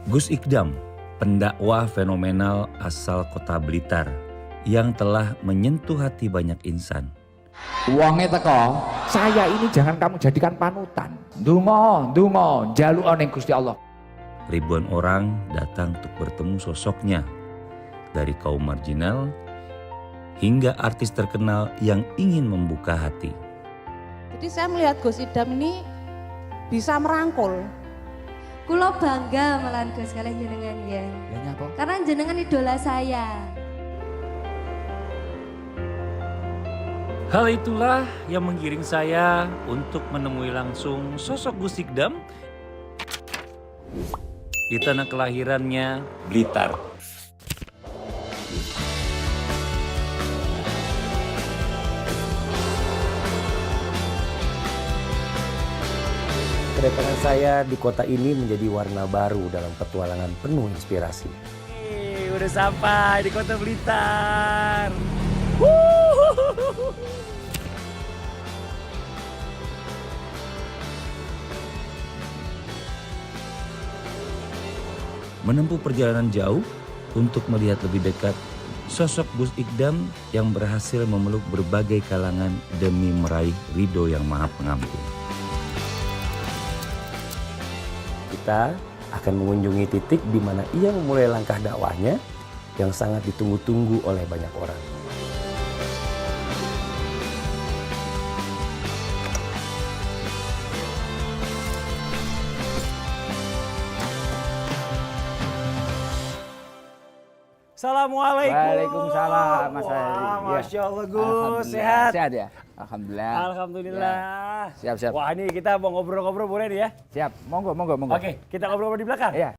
Gus Ikdam, pendakwah fenomenal asal kota Blitar yang telah menyentuh hati banyak insan. Wonge teko, saya ini jangan kamu jadikan panutan. Ndonga, njaluk ning Gusti Allah. Ribuan orang datang untuk bertemu sosoknya, dari kaum marginal hingga artis terkenal yang ingin membuka hati. Jadi saya melihat Gus Ikdam ini bisa merangkul. Kulo bangga malahan Gus kalian jenengan ya. Nyapa? Karena jenengan idola saya. Hal itulah yang menggiring saya untuk menemui langsung sosok Gus Ikdam di tanah kelahirannya, Blitar. Kedatangan saya di kota ini menjadi warna baru dalam petualangan penuh inspirasi. Udah sampai di kota Blitar. Menempuh perjalanan jauh untuk melihat lebih dekat sosok Gus Ikdam yang berhasil memeluk berbagai kalangan demi meraih ridho yang maha pengampun. Kita akan mengunjungi titik di mana ia memulai langkah dakwahnya yang sangat ditunggu-tunggu oleh banyak orang. Assalamualaikum. Waalaikumsalam, Mas Heri. Wah, Ya. Masya Allah Gus, Alhamdulillah. sehat. Sehat ya? Alhamdulillah. Alhamdulillah. Ya. Siap. Wah ini kita mau ngobrol-ngobrol boleh nih ya? Siap. Monggo. Oke, kita ngobrol di belakang. Iya.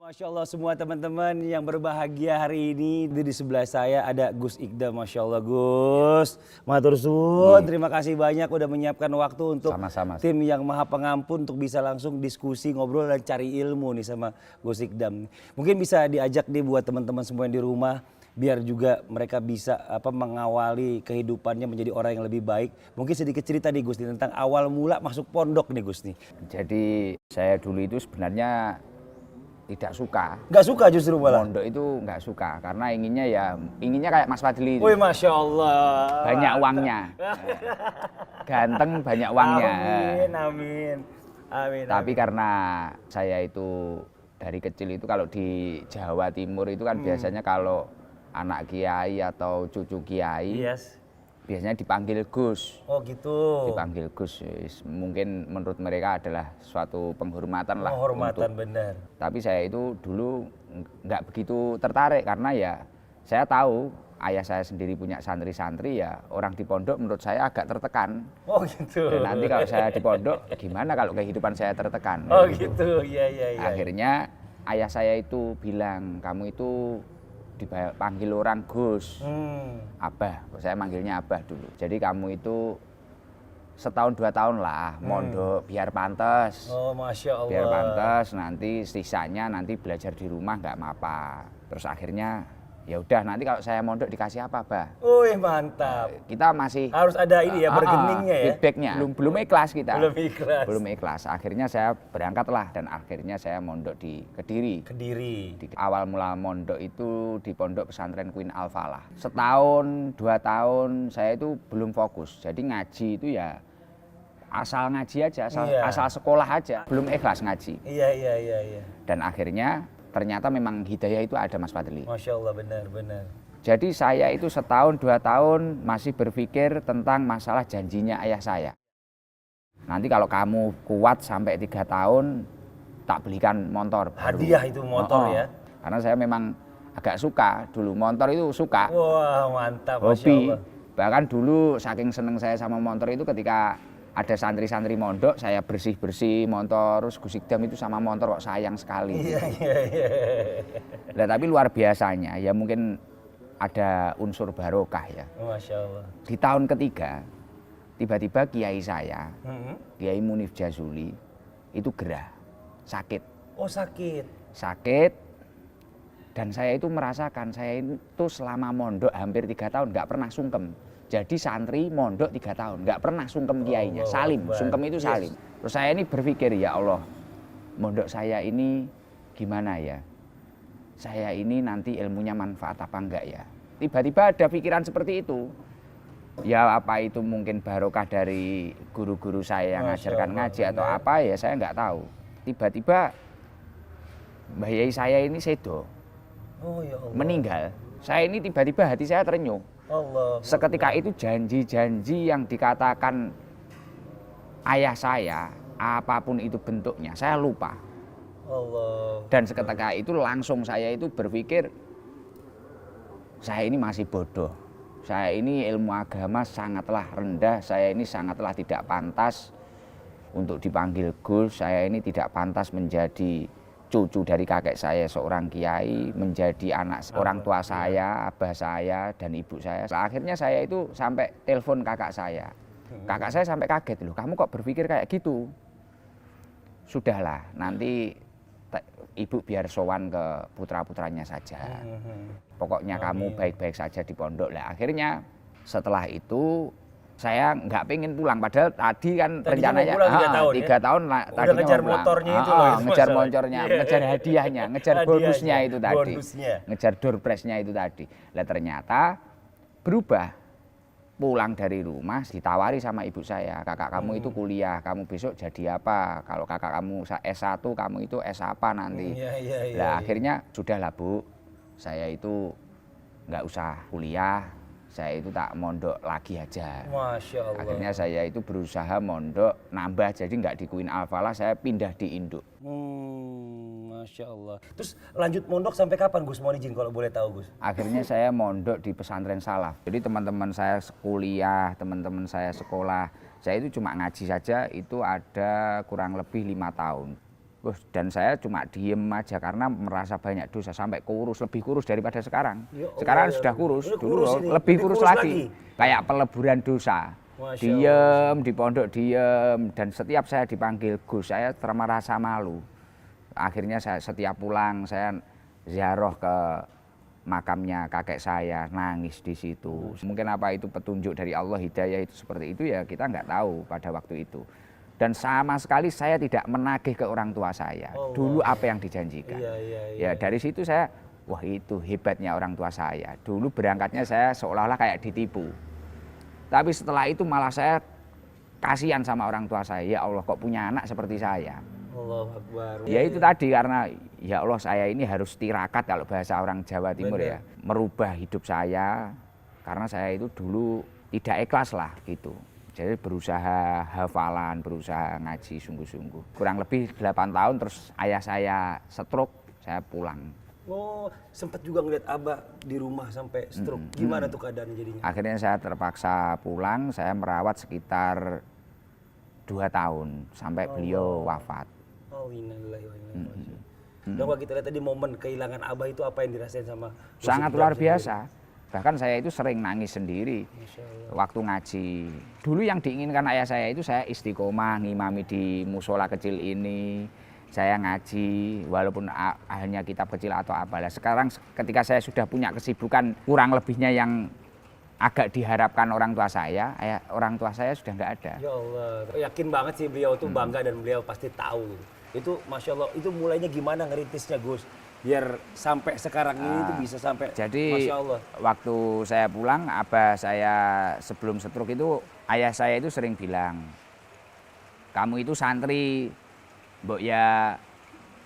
Masya Allah semua teman-teman yang berbahagia hari ini di sebelah saya ada Gus Ikdam. Masya Allah Gus, matur suwun, terima kasih banyak udah menyiapkan waktu untuk Sama-sama. tim yang maha pengampun untuk bisa langsung diskusi, ngobrol dan cari ilmu nih sama Gus Ikdam. Mungkin bisa diajak nih buat teman-teman semua yang di rumah biar juga mereka bisa mengawali kehidupannya menjadi orang yang lebih baik. Mungkin sedikit cerita nih Gus nih tentang awal mula masuk pondok nih Gus nih. Jadi saya dulu itu sebenarnya tidak suka. Gak suka justru malah? Pondok itu nggak suka karena inginnya kayak Mas Fadli itu. Wih Masya Allah. Banyak uangnya. Ganteng banyak uangnya. Amin. Tapi karena saya itu dari kecil itu kalau di Jawa Timur itu kan biasanya kalau anak kiai atau cucu kiai biasanya dipanggil Gus. Oh gitu. Dipanggil Gus. Mungkin menurut mereka adalah suatu penghormatan lah. Penghormatan benar. Tapi saya itu dulu nggak begitu tertarik karena ya saya tahu ayah saya sendiri punya santri-santri ya orang di pondok menurut saya agak tertekan. Oh gitu. Dan nanti kalau saya di pondok gimana kalau kehidupan saya tertekan. Oh gitu, iya. Akhirnya ayah saya itu bilang kamu itu dipanggil orang Gus, Abah, saya manggilnya Abah dulu. Jadi kamu itu setahun 2 tahun lah mondok biar pantas. Oh Masya Allah. Biar pantas nanti sisanya nanti belajar di rumah nggak apa-apa. Terus akhirnya ya udah nanti kalau saya mondok dikasih apa, Bah? Wih mantap. Kita masih Harus ada ini ya bergeningnya ya. feedbacknya. Belum ikhlas kita. Belum ikhlas. Akhirnya saya berangkatlah dan akhirnya saya mondok di Kediri. Di awal mula mondok itu di pondok pesantren Queen Al Falah. Setahun 2 tahun saya itu belum fokus. Jadi ngaji itu ya asal ngaji aja, asal sekolah aja. Belum ikhlas ngaji. Iya. Dan akhirnya ternyata memang hidayah itu ada Mas Fadli. Masya Allah benar. Jadi saya itu setahun 2 tahun masih berpikir tentang masalah janjinya ayah saya. Nanti kalau kamu kuat sampai 3 tahun tak belikan motor. Hadiah itu motor ya. Karena saya memang agak suka dulu motor itu suka. Wah mantap Masya Hobi. Allah. Bahkan dulu saking seneng saya sama motor itu ketika ada santri-santri mondok, saya bersih-bersih motor, terus Gus Ikdam itu sama motor kok sayang sekali. Iya. Nah, tapi luar biasanya, ya mungkin ada unsur barokah ya. Masya Allah. Di tahun ketiga, tiba-tiba kiai saya, Kiai Munif Jazuli, itu gerah, sakit. Oh sakit. Sakit, dan saya itu merasakan, saya itu selama mondok hampir 3 tahun nggak pernah sungkem. Jadi santri mondok 3 tahun, nggak pernah sungkem kiainya, salim, sungkem itu salim. Terus saya ini berpikir, ya Allah, mondok saya ini gimana ya? Saya ini nanti ilmunya manfaat apa enggak ya? Tiba-tiba ada pikiran seperti itu. Ya apa itu mungkin barokah dari guru-guru saya yang ngajarkan ngaji atau apa ya saya nggak tahu. Tiba-tiba Mbah Yai saya ini sedo, meninggal. Saya ini tiba-tiba hati saya terenyuh. Seketika itu janji-janji yang dikatakan ayah saya, apapun itu bentuknya, saya lupa. Dan seketika itu langsung saya itu berpikir, saya ini masih bodoh. Saya ini ilmu agama sangatlah rendah, saya ini sangatlah tidak pantas untuk dipanggil Gus, saya ini tidak pantas menjadi cucu dari kakek saya seorang kiai, menjadi anak orang tua saya, abah saya, dan ibu saya. Akhirnya saya itu sampai telepon kakak saya. Kakak saya sampai kaget, loh kamu kok berpikir kayak gitu? Sudahlah, nanti ibu biar sowan ke putra-putranya saja. Pokoknya kamu baik-baik saja di pondok. Lah akhirnya setelah itu saya nggak pengen pulang. Padahal tadi kan rencananya 3 tahun tadinya ngejar mau pulang. motornya itu loh, Ngejar motornya, ngejar hadiahnya, ngejar bonusnya itu tadi. Bonusnya. Ngejar door prize-nya itu tadi. Lah ternyata berubah. Pulang dari rumah ditawari sama ibu saya, kakak kamu itu kuliah, kamu besok jadi apa? Kalau kakak kamu S1, kamu itu S apa nanti? Lah akhirnya sudahlah Bu, saya itu nggak usah kuliah, saya itu tak mondok lagi aja. Masya Allah. Akhirnya saya itu berusaha mondok nambah, jadi nggak di Queen Al-Falah, saya pindah di Induk. Masya Allah. Terus lanjut mondok sampai kapan Gus? Mohon izin kalau boleh tahu Gus. Akhirnya saya mondok di pesantren Salaf. Jadi teman-teman saya kuliah, teman-teman saya sekolah, saya itu cuma ngaji saja itu ada kurang lebih 5 tahun. Dan saya cuma diem aja karena merasa banyak dosa sampai kurus, lebih kurus daripada sekarang. Sekarang sudah kurus, dulu lebih kurus lagi. Kayak peleburan dosa. Diem di pondok diem, dan setiap saya dipanggil Gus saya merasa malu. Akhirnya saya setiap pulang saya ziarah ke makamnya kakek saya, nangis di situ. Mungkin apa itu petunjuk dari Allah, hidayah itu seperti itu ya kita nggak tahu pada waktu itu. Dan sama sekali saya tidak menagih ke orang tua saya dulu apa yang dijanjikan. Ya dari situ saya, wah itu hebatnya orang tua saya. Dulu berangkatnya saya seolah-olah kayak ditipu. Tapi setelah itu malah saya kasihan sama orang tua saya. Ya Allah kok punya anak seperti saya. Allahu Akbar. Ya itu tadi karena ya Allah saya ini harus tirakat kalau bahasa orang Jawa Timur ya. Merubah hidup saya karena saya itu dulu tidak ikhlas lah gitu. Jadi berusaha hafalan, berusaha ngaji sungguh-sungguh. Kurang lebih 8 tahun terus ayah saya stroke, saya pulang. Oh, sempat juga ngeliat Abah di rumah sampai stroke. Gimana tuh keadaannya jadinya? Akhirnya saya terpaksa pulang, saya merawat sekitar 2 tahun sampai beliau wafat. Innalillahi wa inna ilaihi raji'un. Dan kalau kita lihat tadi momen kehilangan Abah itu apa yang dirasain sama Gus Sangat Iqdam luar sendiri? biasa. Bahkan saya itu sering nangis sendiri waktu ngaji. Dulu yang diinginkan ayah saya itu saya istiqomah ngimami di musola kecil ini. Saya ngaji walaupun hanya kitab kecil atau apalah. Sekarang ketika saya sudah punya kesibukan kurang lebihnya yang agak diharapkan orang tua saya sudah nggak ada. Ya Allah, yakin banget sih beliau tuh bangga dan beliau pasti tahu. Itu Masya Allah, itu mulainya gimana ngerintisnya Gus? Biar sampai sekarang ini tuh bisa sampai, Jadi Masya Allah. waktu saya pulang, abah saya sebelum stroke itu, ayah saya itu sering bilang, kamu itu santri, mbok ya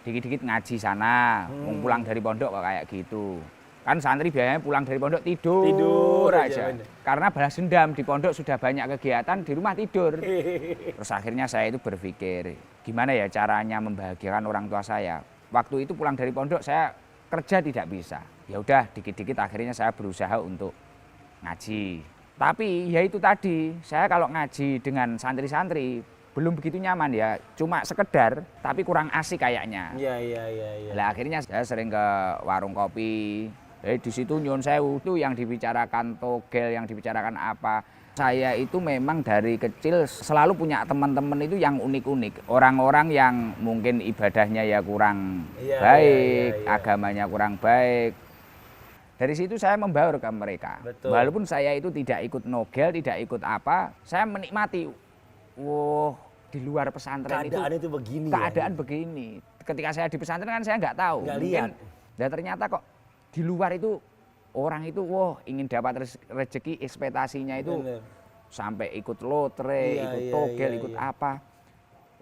dikit-dikit ngaji sana, pulang dari pondok kok kayak gitu. Kan santri biasanya pulang dari pondok tidur aja. Karena balas dendam, di pondok sudah banyak kegiatan, di rumah tidur. Terus akhirnya saya itu berpikir, gimana ya caranya membahagiakan orang tua saya. Waktu itu pulang dari pondok saya kerja tidak bisa. Ya udah dikit-dikit akhirnya saya berusaha untuk ngaji. Tapi ya itu tadi, saya kalau ngaji dengan santri-santri belum begitu nyaman ya, cuma sekedar tapi kurang asik kayaknya. Iya. Lah akhirnya saya sering ke warung kopi. Di situ nyun sewu itu yang dibicarakan togel, yang dibicarakan apa. Saya itu memang dari kecil selalu punya teman-teman itu yang unik-unik. Orang-orang yang mungkin ibadahnya ya kurang baik, agamanya kurang baik. Dari situ saya membaur ke mereka. Betul. Walaupun saya itu tidak ikut nogel, tidak ikut apa, saya menikmati. Wow, di luar pesantren Keadaan itu begini keadaan ya? begini. Ketika saya di pesantren kan saya nggak tahu. Nggak Mungkin, lihat. dan ternyata kok di luar itu orang itu wah ingin dapat rezeki, ekspektasinya itu Bener. sampai ikut lotre, Iya, ikut iya, togel, iya, ikut iya. apa.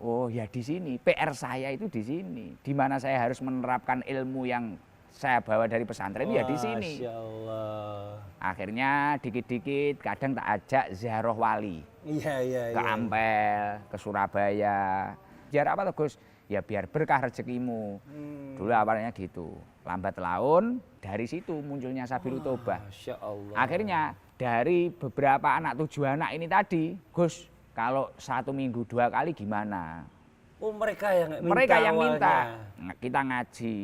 Oh ya di sini, PR saya itu di sini. Di mana saya harus menerapkan ilmu yang saya bawa dari pesantren ya di sini. Masya Allah. Akhirnya dikit-dikit kadang tak ajak ziarah wali. Iya, iya, Ke iya. Ampel, ke Surabaya. Biar apa tuh Gus? Ya biar berkah rezekimu. Dulu awalnya gitu. Lambat laun dari situ munculnya Sabilul Tobah. Masya Allah. Akhirnya dari beberapa anak 7 anak ini tadi, Gus, kalau 1 minggu 2 kali gimana? Oh mereka yang minta Mereka yang minta. awalnya. Kita ngaji.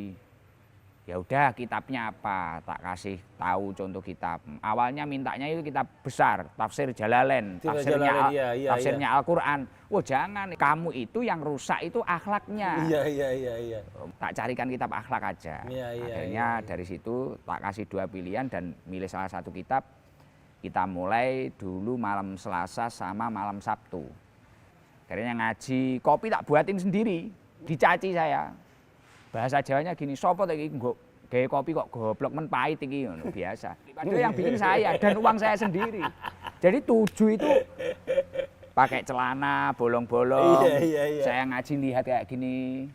Ya udah kitabnya apa? Tak kasih tahu contoh kitab. Awalnya mintanya itu kitab besar, tafsir Jalalain, Tafsir Jalalain, iya, tafsirnya Al-Qur'an. Oh jangan, kamu itu yang rusak itu akhlaknya. Iya, iya, iya, iya. Tak carikan kitab akhlak aja. Iya, iya, Akhirnya iya. dari situ tak kasih 2 pilihan dan milih salah satu kitab. Kita mulai dulu malam Selasa sama malam Sabtu. Akhirnya ngaji, kopi tak buatin sendiri, dicaci saya. Bahasa Jawanya gini, sopo iki nggo gawe kopi kok goblok men pahit iki ngono biasa. Padahal yang bikin saya dan uang saya sendiri. Jadi 7 itu pakai celana bolong-bolong. Iya, iya, iya. Saya ngaji lihat kayak gini.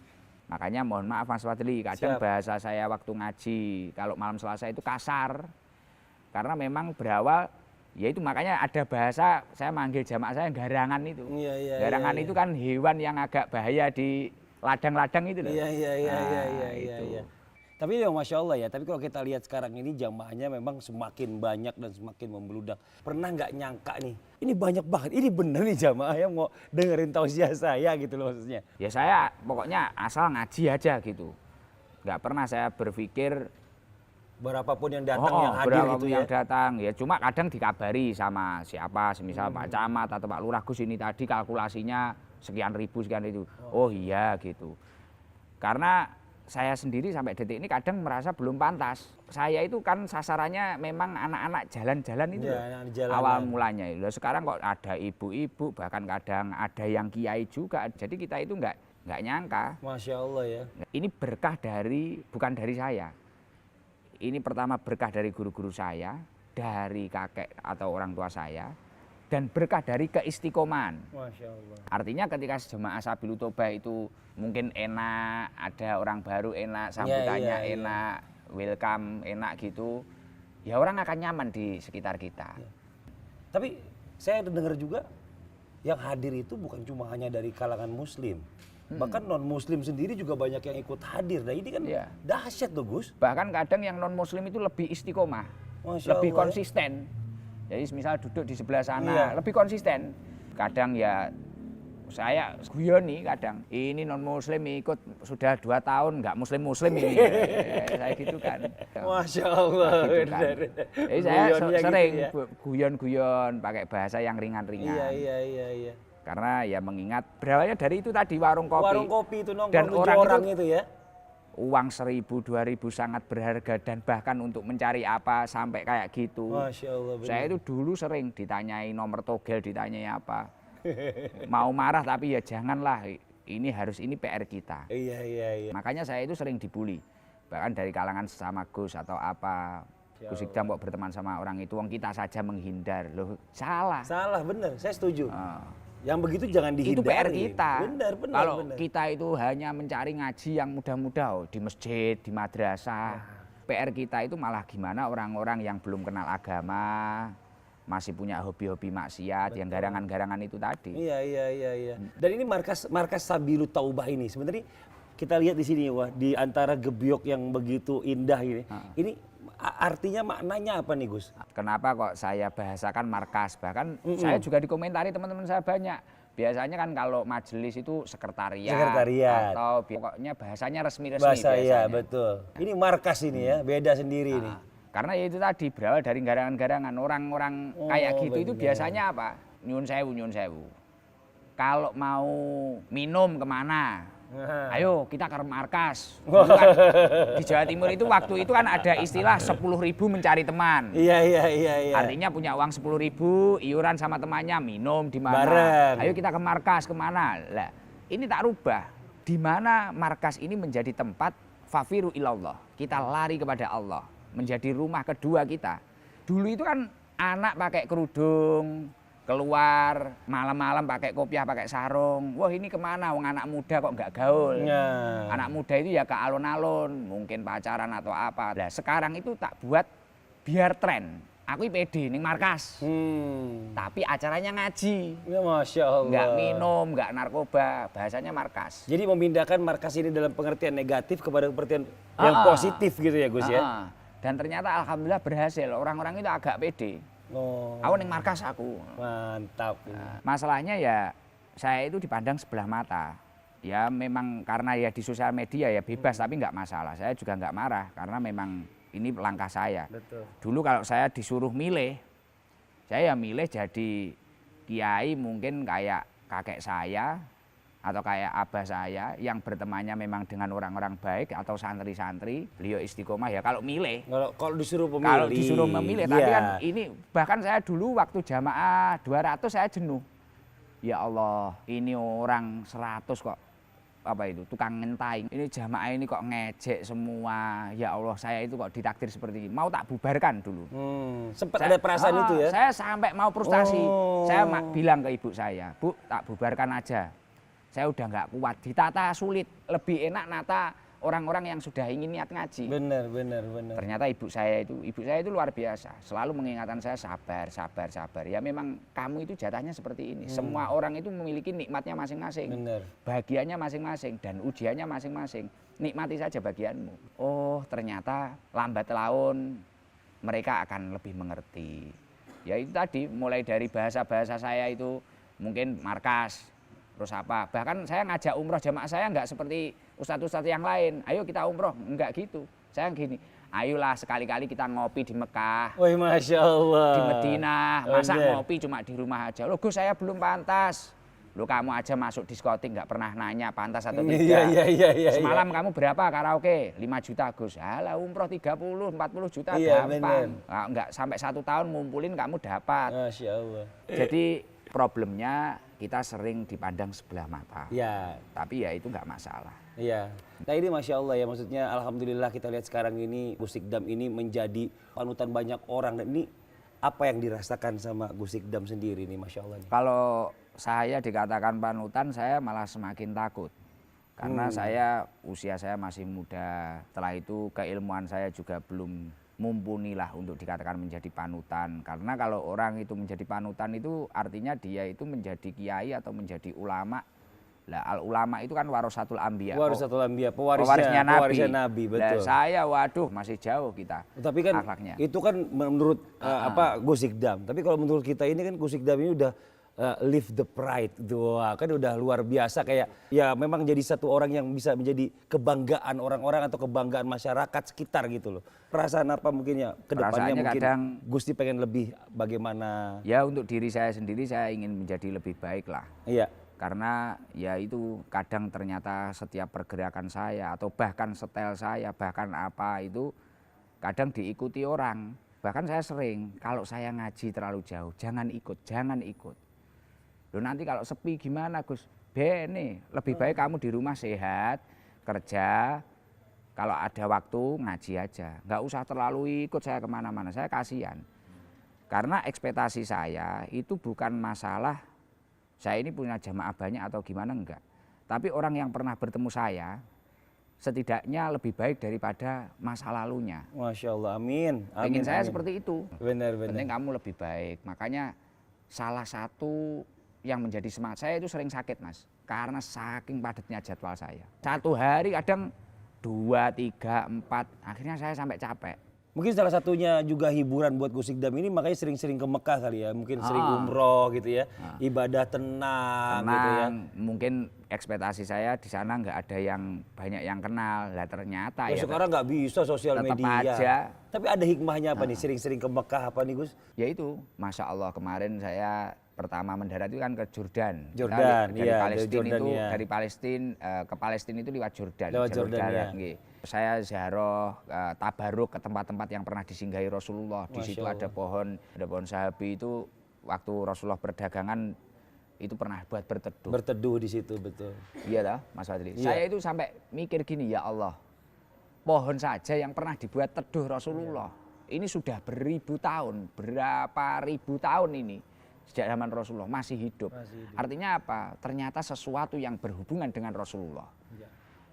Makanya mohon maaf Mas Fadli, kadang Siap. bahasa saya waktu ngaji kalau malam Selasa itu kasar. Karena memang berawal ya itu makanya ada bahasa saya manggil jamaah saya garangan itu. Iya, iya, Garangan iya, itu iya. kan hewan yang agak bahaya di ladang-ladang itu loh. Iya, iya, iya, Nah, iya, iya, iya, itu. iya. Tapi ya Masya Allah ya, tapi kalau kita lihat sekarang ini jamaahnya memang semakin banyak dan semakin membludak. Pernah nggak nyangka nih, ini banyak banget, ini bener nih jamaah yang mau dengerin tausiah saya gitu loh maksudnya. Ya saya pokoknya asal ngaji aja gitu. Nggak pernah saya berpikir Berapapun yang datang, yang hadir berapa gitu ya. yang datang. Ya cuma kadang dikabari sama siapa, semisal Hmm. Pak Camat atau Pak Lurah, Gus ini tadi kalkulasinya sekian ribu, sekian itu. Oh iya gitu. Karena saya sendiri sampai detik ini kadang merasa belum pantas. Saya itu kan sasarannya memang anak-anak jalan-jalan itu Iya, loh. anak jalanan. Awal mulanya. Loh, sekarang kok ada ibu-ibu, bahkan kadang ada yang kiai juga. Jadi kita itu nggak nyangka. Masya Allah ya. Ini berkah bukan dari saya. Ini pertama berkah dari guru-guru saya, dari kakek atau orang tua saya, dan berkah dari keistiqomahan. Masya Allah. Artinya ketika jemaah Sabilul Tobah itu mungkin enak, ada orang baru enak, sambutannya iya, iya. enak, welcome enak gitu, ya orang akan nyaman di sekitar kita. Tapi saya dengar juga yang hadir itu bukan cuma hanya dari kalangan muslim. Bahkan non muslim sendiri juga banyak yang ikut hadir. Nah ini kan Iya. dahsyat tuh Gus. Bahkan kadang yang non muslim itu lebih istiqomah, Masya lebih Allah, ya. konsisten. Jadi misal duduk di sebelah sana, Iya. lebih konsisten. Kadang ya saya guyon nih kadang, ini non muslim ikut sudah 2 tahun nggak muslim ini. Saya gitu kan. Masya Allah. Gitu kan. benar. Jadi saya Guyonnya gitu sering ya. guyon-guyon pakai bahasa yang ringan-ringan. Iya, iya, iya, iya. Karena ya mengingat berawalnya dari itu tadi warung kopi. Warung kopi itu nongkrong Dan 7 orang orang itu- itu ya. Uang 1.000, 2.000 sangat berharga dan bahkan untuk mencari apa sampai kayak gitu. Masya Allah. benar. Saya itu dulu sering ditanyai nomor togel, ditanyai apa. Mau marah tapi ya janganlah, ini PR kita. Iya, iya, iya. Makanya saya itu sering dibully. Bahkan dari kalangan sesama Gus atau apa. Gus Ikdam kok berteman sama orang itu, wong kita saja menghindar. Loh, salah. Salah benar, saya setuju. Ah. Yang begitu jangan dihindari. Itu PR kita. Benar, benar, Kalau benar. kita itu hanya mencari ngaji yang mudah-mudah di masjid, di madrasah. PR kita itu malah gimana orang-orang yang belum kenal agama, masih punya hobi-hobi maksiat, yang garangan-garangan itu tadi. Iya, iya, iya, iya. Dan ini markas Sabilul Taubah ini sebenarnya kita lihat di sini wah di antara gebyok yang begitu indah ini. Ini artinya maknanya apa nih Gus? Kenapa kok saya bahasakan markas? Bahkan saya juga dikomentari teman-teman saya banyak. Biasanya kan kalau majelis itu sekretariat, atau pokoknya bahasanya resmi-resmi Bahasa biasanya. ya, betul. Ini markas ini ya, beda sendiri ini. Karena ya itu tadi berawal dari garangan-garangan orang-orang kayak gitu itu benar. biasanya apa? Nyun sewu. Kalau mau minum kemana? Ayo kita ke markas. Dulu kan di Jawa Timur itu waktu itu kan ada istilah 10.000 mencari teman. Iya. Artinya punya uang 10.000, iuran sama temannya, minum di mana. Bareng. Ayo kita ke markas, kemana? Lah, ini tak rubah. Di mana markas ini menjadi tempat fafiru ilallah. Kita lari kepada Allah. Menjadi rumah kedua kita. Dulu itu kan anak pakai kerudung, keluar malam-malam pakai kopiah, pakai sarung. Wah ini kemana? Wong anak muda kok nggak gaul. Anak muda itu ya ke alun-alun, mungkin pacaran atau apa. Nah sekarang itu tak buat biar tren. Aku pede ning markas. Tapi acaranya ngaji. Ya Masya Allah. Nggak minum, nggak narkoba. Bahasanya markas. Jadi memindahkan markas ini dalam pengertian negatif kepada pengertian yang positif gitu ya Gus ya. Dan ternyata alhamdulillah berhasil. Orang-orang itu agak pede. Aku ning markas aku. Mantap. Masalahnya ya saya itu dipandang sebelah mata. Ya memang karena ya di sosial media ya bebas tapi nggak masalah. Saya juga nggak marah karena memang ini langkah saya. Betul. Dulu kalau saya disuruh milih, saya ya milih jadi kiai mungkin kayak kakek saya atau kayak abah saya yang bertemannya memang dengan orang-orang baik atau santri-santri, beliau istiqomah ya kalau milih. Kalau disuruh pemilih. Kalau disuruh memilih, tapi kan ini bahkan saya dulu waktu jamaah 200 saya jenuh. Ya Allah, ini orang 100 kok apa itu tukang ngentaing. Ini jamaah ini kok ngejek semua. Ya Allah, saya itu kok ditakdir seperti ini. Mau tak bubarkan dulu. Sempat ada perasaan itu ya? Saya sampai mau frustasi. Saya bilang ke ibu saya, Bu, tak bubarkan aja. Saya udah nggak kuat, ditata sulit, lebih enak nata orang-orang yang sudah ingin niat ngaji. Benar. Ternyata ibu saya itu luar biasa, selalu mengingatkan saya sabar. Ya memang kamu itu jatahnya seperti ini. Semua orang itu memiliki nikmatnya masing-masing, bahagianya masing-masing dan ujiannya masing-masing. Nikmati saja bagianmu. Oh ternyata lambat laun mereka akan lebih mengerti. Ya itu tadi mulai dari bahasa-bahasa saya itu mungkin markas. Terus apa? Bahkan saya ngajak umroh jamaah saya nggak seperti ustadz-ustadz yang lain. Ayo kita umroh, enggak gitu. Saya gini, ayolah sekali-kali kita ngopi di Mekah. Wih Masya Allah. Di Madinah, masa ngopi cuma di rumah aja. Loh Gus saya belum pantas. Loh kamu aja masuk diskotik nggak pernah nanya pantas atau tidak. Iya. Semalam kamu berapa karaoke? 5 juta Gus. Alah umroh 30, 40 juta gampang. Nggak sampai 1 tahun ngumpulin kamu dapat. Masya Allah. Jadi problemnya kita sering dipandang sebelah mata. Ya. Tapi ya itu nggak masalah. Iya. Nah ini Masya Allah ya, maksudnya alhamdulillah kita lihat sekarang ini Gus Ikdam ini menjadi panutan banyak orang. Dan ini apa yang dirasakan sama Gus Ikdam sendiri nih Masya Allah nih? Kalau saya dikatakan panutan saya malah semakin takut. Karena usia saya masih muda, setelah itu keilmuan saya juga belum mumpuni lah untuk dikatakan menjadi panutan. Karena kalau orang itu menjadi panutan itu artinya dia itu menjadi kiai atau menjadi ulama. Lah al ulama itu kan warasatul anbiya. Warasatul anbiya, pewarisnya Nabi, betul. Lah saya waduh masih jauh kita. Tapi kan akhlaknya. Itu kan menurut Gus Ikdam. Tapi kalau menurut kita ini kan Gus Ikdam ini udah live the pride gitu. Wah, kan udah luar biasa kayak ya memang jadi satu orang yang bisa menjadi kebanggaan orang-orang atau kebanggaan masyarakat sekitar gitu loh. Perasaan apa mungkin ya kedepannya mungkin kadang, Gusti pengen lebih bagaimana? Ya untuk diri saya sendiri saya ingin menjadi lebih baik lah. Iya. Karena ya itu kadang ternyata setiap pergerakan saya atau bahkan setel saya bahkan apa itu kadang diikuti orang. Bahkan saya sering kalau saya ngaji terlalu jauh jangan ikut. Loh nanti kalau sepi gimana Gus? Bene, lebih baik kamu di rumah sehat, kerja, kalau ada waktu ngaji aja. Nggak usah terlalu ikut saya kemana-mana, saya kasihan. Karena ekspektasi saya itu bukan masalah saya ini punya jamaah banyak atau gimana enggak. Tapi orang yang pernah bertemu saya, setidaknya lebih baik daripada masa lalunya. Masya Allah, amin. Ingin saya seperti itu. Benar. Penting kamu lebih baik. Makanya salah satu yang menjadi semangat saya itu sering sakit Mas. Karena saking padatnya jadwal saya. 1 hari kadang 2, 3, 4. Akhirnya saya sampai capek. Mungkin salah satunya juga hiburan buat Gus Ikdam ini makanya sering-sering ke Mekah kali ya. Mungkin sering umroh gitu ya. Ibadah tenang gitu ya. Mungkin ekspektasi saya di sana nggak ada yang banyak yang kenal. Lah ternyata ya sekarang nggak bisa sosial tetap media. Aja. Tapi ada hikmahnya apa nih sering-sering ke Mekah apa nih Gus? Ya itu, Masya Allah kemarin saya pertama mendarat itu kan ke Jordan. Kita Jordan, dari iya, Palestina dari Jordan, itu iya. dari Palestina ke Palestina itu lewat Jordan. Lewat jalur Jordan, darat, iya. nggih. Saya ziarah tabaruk ke tempat-tempat yang pernah disinggahi Rasulullah. Di Masya situ Allah. ada pohon sahabi itu waktu Rasulullah perdagangan itu pernah buat berteduh. Berteduh di situ, betul. Iya dah, Mas Fadli. Iya. Saya itu sampai mikir gini, ya Allah, pohon saja yang pernah dibuat teduh Rasulullah. Ini sudah beribu tahun, berapa ribu tahun ini sejak zaman Rasulullah masih hidup. Artinya apa? Ternyata sesuatu yang berhubungan dengan Rasulullah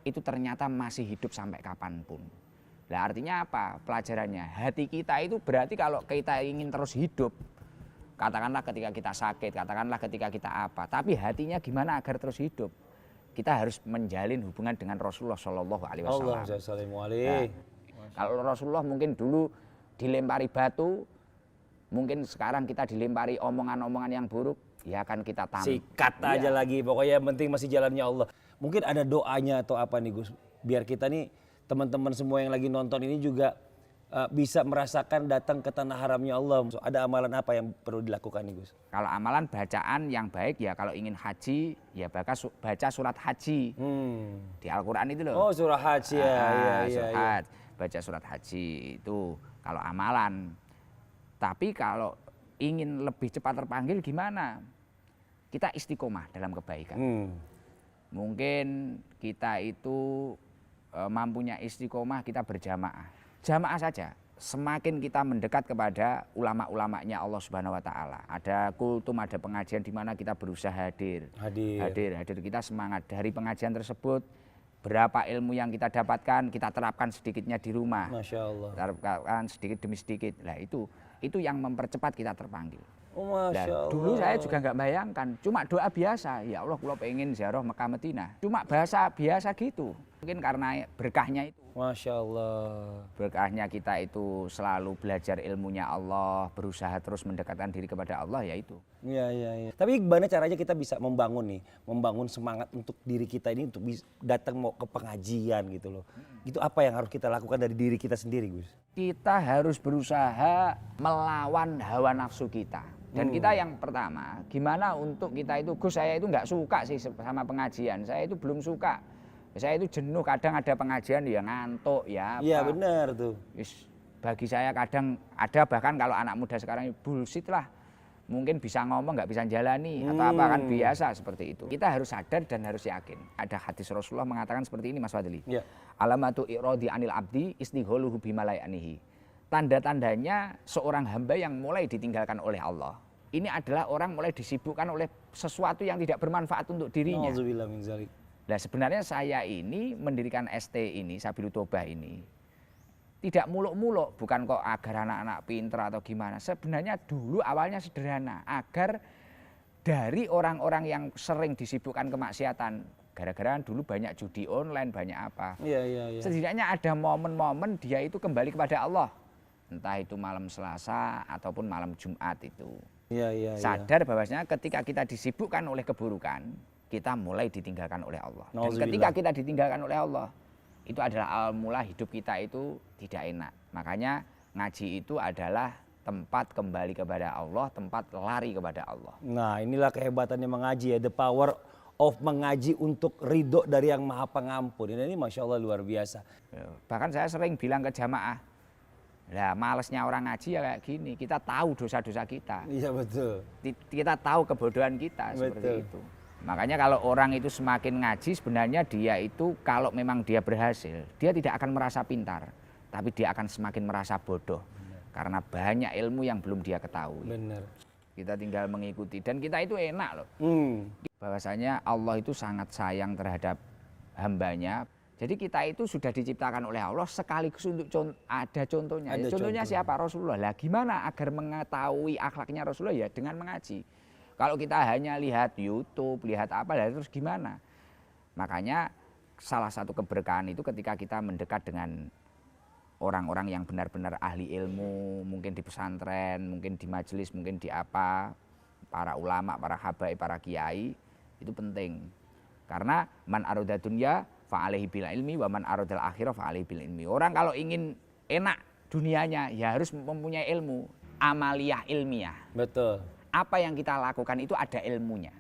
itu ternyata masih hidup sampai kapanpun. Nah, artinya apa? Pelajarannya hati kita itu berarti kalau kita ingin terus hidup, katakanlah ketika kita sakit, katakanlah ketika kita apa, tapi hatinya gimana agar terus hidup? Kita harus menjalin hubungan dengan Rasulullah Shallallahu Alaihi Wasallam. Nah, kalau Rasulullah mungkin dulu dilempari batu, mungkin sekarang kita dilempari omongan-omongan yang buruk, ya akan kita tampar. Sikat aja lagi, pokoknya yang penting masih jalannya Allah. Mungkin ada doanya atau apa nih Gus, biar kita nih teman-teman semua yang lagi nonton ini juga bisa merasakan datang ke tanah haramnya Allah. Ada amalan apa yang perlu dilakukan nih Gus? Kalau amalan bacaan yang baik ya kalau ingin haji ya baca surat haji di Al-Quran itu loh. Oh surah haji ya, surat, baca surat haji itu kalau amalan. Tapi kalau ingin lebih cepat terpanggil gimana? Kita istiqomah dalam kebaikan. Mungkin kita itu mampunya istiqomah, kita berjamaah. Jamaah saja. Semakin kita mendekat kepada ulama-ulamanya Allah Subhanahu wa taala. Ada kultum, ada pengajian di mana kita berusaha hadir. Hadir kita semangat dari pengajian tersebut. Berapa ilmu yang kita dapatkan, kita terapkan sedikitnya di rumah. Masya Allah. Terapkan sedikit demi sedikit. Nah itu yang mempercepat kita terpanggil. Oh, Masya Allah. Dulu saya juga nggak bayangkan, cuma doa biasa. Ya Allah, kalau pengen ziarah Mekah Madinah. Cuma bahasa biasa gitu. Mungkin karena berkahnya itu. Masya Allah. Berkahnya kita itu selalu belajar ilmunya Allah, berusaha terus mendekatkan diri kepada Allah, ya itu. Iya. Tapi gimana caranya kita bisa membangun semangat untuk diri kita ini untuk datang mau ke pengajian gitu loh. Itu apa yang harus kita lakukan dari diri kita sendiri, Gus? Kita harus berusaha melawan hawa nafsu kita. Dan kita yang pertama, gimana untuk kita itu, Gus saya itu nggak suka sih sama pengajian, saya itu belum suka. Saya itu jenuh, kadang ada pengajian ya ngantuk ya apa. Iya benar tuh. Bagi saya kadang ada bahkan kalau anak muda sekarang bullshit lah. Mungkin bisa ngomong nggak bisa jalani atau apa kan biasa seperti itu. Kita harus sadar dan harus yakin. Ada hadis Rasulullah mengatakan seperti ini Mas Fadli. Ya. Alamatu irodi anil abdi istigholuhu bimalayanihi. Tanda-tandanya seorang hamba yang mulai ditinggalkan oleh Allah. Ini adalah orang mulai disibukkan oleh sesuatu yang tidak bermanfaat untuk dirinya. Nauzubillah min dzalik. Nah sebenarnya saya ini mendirikan ST ini, Sabilul Toobah ini, tidak muluk-muluk, bukan kok agar anak-anak pinter atau gimana. Sebenarnya dulu awalnya sederhana, agar dari orang-orang yang sering disibukkan kemaksiatan, gara-gara dulu banyak judi online, banyak apa. Iya. Setidaknya ada momen-momen dia itu kembali kepada Allah. Entah itu malam Selasa ataupun malam Jumat itu. Iya. Sadar bahwasanya ketika kita disibukkan oleh keburukan, kita mulai ditinggalkan oleh Allah. Dan ketika kita ditinggalkan oleh Allah, itu adalah awal mula hidup kita itu tidak enak. Makanya ngaji itu adalah tempat kembali kepada Allah, tempat lari kepada Allah. Nah inilah kehebatannya mengaji ya, the power of mengaji untuk ridho dari yang maha pengampun. Ini Masya Allah luar biasa. Bahkan saya sering bilang ke jamaah, lah malesnya orang ngaji ya kayak gini, kita tahu dosa-dosa kita. Iya betul. Kita tahu kebodohan kita seperti itu. Makanya kalau orang itu semakin ngaji sebenarnya dia itu kalau memang dia berhasil, dia tidak akan merasa pintar, tapi dia akan semakin merasa bodoh. Karena banyak ilmu yang belum dia ketahui. Benar. Kita tinggal mengikuti dan kita itu enak loh. Bahwasanya Allah itu sangat sayang terhadap hambanya. Jadi kita itu sudah diciptakan oleh Allah sekaligus untuk ada contohnya. Contohnya siapa? Rasulullah. Lah gimana agar mengetahui akhlaknya Rasulullah ya dengan mengaji. Kalau kita hanya lihat YouTube, lihat apa, terus gimana? Makanya salah satu keberkahan itu ketika kita mendekat dengan orang-orang yang benar-benar ahli ilmu, mungkin di pesantren, mungkin di majelis, mungkin di apa, para ulama, para habaib, para kiai, itu penting. Karena man aroda dunya fa'alaihi bil ilmi wa man arodal akhirah fa'alaihi bil ilmi. Orang kalau ingin enak dunianya ya harus mempunyai ilmu, amaliyah ilmiah. Betul. apa yang kita lakukan itu ada ilmunya.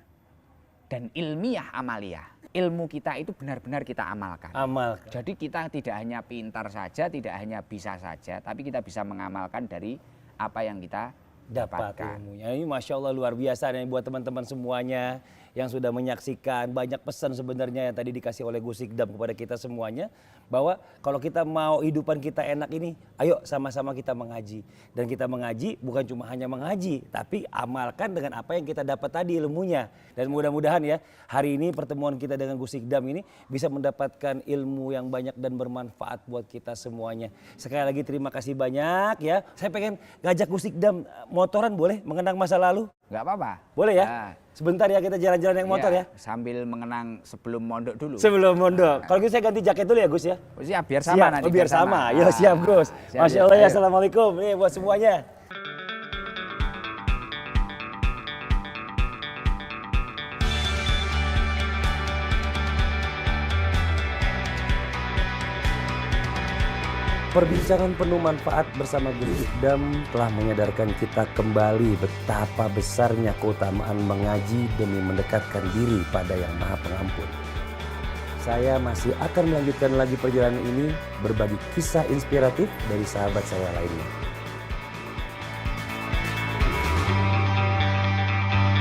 Dan ilmiah amaliyah. Ilmu kita itu benar-benar kita amalkan. Amalkan. Jadi kita tidak hanya pintar saja, tidak hanya bisa saja, tapi kita bisa mengamalkan dari apa yang kita Dapat dapatkan. ilmunya. Ini Masya Allah luar biasa nih buat teman-teman semuanya yang sudah menyaksikan. Banyak pesan sebenarnya yang tadi dikasih oleh Gus Ikdam kepada kita semuanya. Bahwa kalau kita mau hidupan kita enak ini, ayo sama-sama kita mengaji. Dan kita mengaji bukan cuma hanya mengaji, tapi amalkan dengan apa yang kita dapat tadi ilmunya. Dan mudah-mudahan ya hari ini pertemuan kita dengan Gus Ikdam ini bisa mendapatkan ilmu yang banyak dan bermanfaat buat kita semuanya. Sekali lagi terima kasih banyak ya. Saya pengen ngajak Gus Ikdam motoran boleh mengenang masa lalu? Nggak apa-apa. Boleh ya? Nah, Sebentar ya kita jalan-jalan naik motor ya. Sambil mengenang sebelum mondok dulu. Sebelum mondok. Kalau gitu saya ganti jaket dulu ya Gus ya. Siap, biar sama Siap, nanti. biar sama. Yo siap Gus. Siap, Masya siap. Allah ya. Ayo. Assalamualaikum. Nih buat semuanya. Perbincangan penuh manfaat bersama Gus Ikdam telah menyadarkan kita kembali betapa besarnya keutamaan mengaji demi mendekatkan diri pada Yang Maha Pengampun. Saya masih akan melanjutkan lagi perjalanan ini berbagi kisah inspiratif dari sahabat saya lainnya.